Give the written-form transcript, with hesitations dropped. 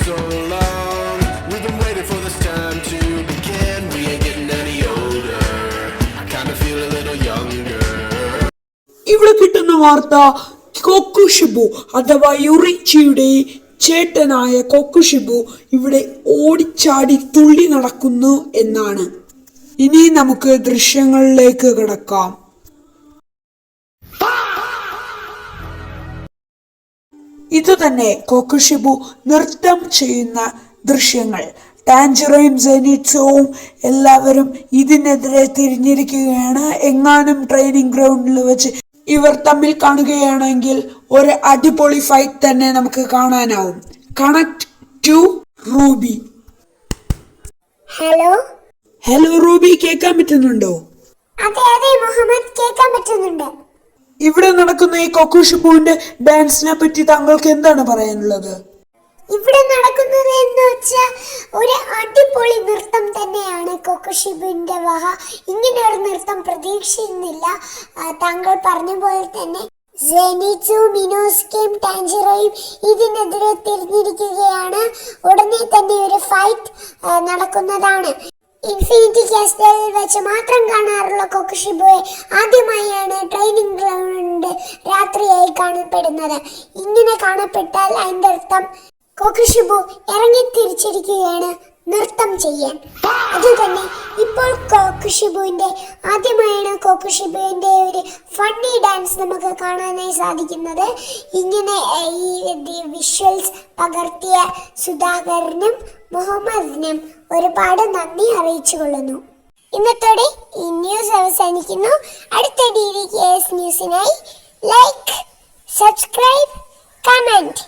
so long. We've been waiting for this time to begin. We ain't getting any older. I kinda feel a little younger. ഇവിടെ കിട്ടുന്ന വാർത്ത കൊക്കുഷിബു അഥവാ യുറിച്ചിയുടെ ചേട്ടനായ കൊക്കുഷിബു ഇവിടെ ഓടിച്ചാടി തുള്ളി നടക്കുന്നു എന്നാണ്. ഇനി നമുക്ക് ദൃശ്യങ്ങളിലേക്ക് കടക്കാം. ഇതുതന്നെ കൊക്കുഷിബു നൃത്തം ചെയ്യുന്ന ദൃശ്യങ്ങൾ. ടാഞ്ചറയും സെനിറ്റ്സും എല്ലാവരും ഇതിനെതിരെ തിരിഞ്ഞിരിക്കുകയാണ്. എങ്ങാനും ട്രെയിനിങ് ഗ്രൗണ്ടിൽ വെച്ച് ഇവർ തമ്മിൽ കാണുകയാണെങ്കിൽ ഒരു അടിപൊളി ഫൈറ്റ് തന്നെ നമുക്ക് കാണാനാവും. Connect to Ruby. Hello Ruby, കേൾക്കാൻ പറ്റുന്നുണ്ടോ? അതെ മുഹമ്മദ്, കേൾക്കാൻ പറ്റുന്നുണ്ട്. ഇവിടെ നടക്കുന്ന ഈ കൊക്കുഷിബുവിന്റെ ഡാൻസിനെ പറ്റി താങ്കൾക്ക് എന്താണ് പറയാനുള്ളത്? ഇവിടെ നടക്കുന്നത് എന്ന് വെച്ചാൽ ഒരു അടിപൊളി നൃത്തം തന്നെയാണ് കൊക്കുഷിബുവിന്റെ വക. ഇങ്ങനെ ഒരു നൃത്തം പ്രതീക്ഷിക്കുന്നില്ല. താങ്കൾ പറഞ്ഞ പോലെ തന്നെ സെനിറ്റ്സും മിനോസ്കയും ടാഞ്ചറയും ഇതിനെതിരെ തിരിഞ്ഞിരിക്കുകയാണ്. ഉടനെ തന്നെ ഒരു ഫൈറ്റ് നടക്കുന്നതാണ്. ഇൻഫിനിറ്റി കാസ്റ്റലിൽ വെച്ച് മാത്രം കാണാറുള്ള കൊക്കുഷിബുയെ ആദ്യമായാണ് ട്രെയിനിങ് ഗ്രൗണ്ട് രാത്രിയായി കാണപ്പെടുന്നത്. ഇങ്ങനെ കാണപ്പെട്ടാൽ അതിന്റെ അർത്ഥം കൊക്കുഷിബു ഇറങ്ങി തിരിച്ചിരിക്കുകയാണ് നൃത്തം ചെയ്യാൻ. അതുതന്നെ ഇപ്പോൾ ആദ്യമായാണ് കൊക്കുഷിബുവിന്റെ ഒരു ഫണ്ണി ഡാൻസ് നമുക്ക് കാണാനായി സാധിക്കുന്നത്. ഇങ്ങനെ ഈ വിഷ്വൽസ് പകർത്തിയ സുധാകരനും മുഹമ്മദിനും ഒരുപാട് നന്ദി അറിയിച്ചു കൊള്ളുന്നു. ഇന്നത്തോടെ ഈ ന്യൂസ് അവസാനിക്കുന്നു. അടുത്ത DDKS ന്യൂസിനായി ലൈക്ക്, സബ്സ്ക്രൈബ്, കമന്റ്.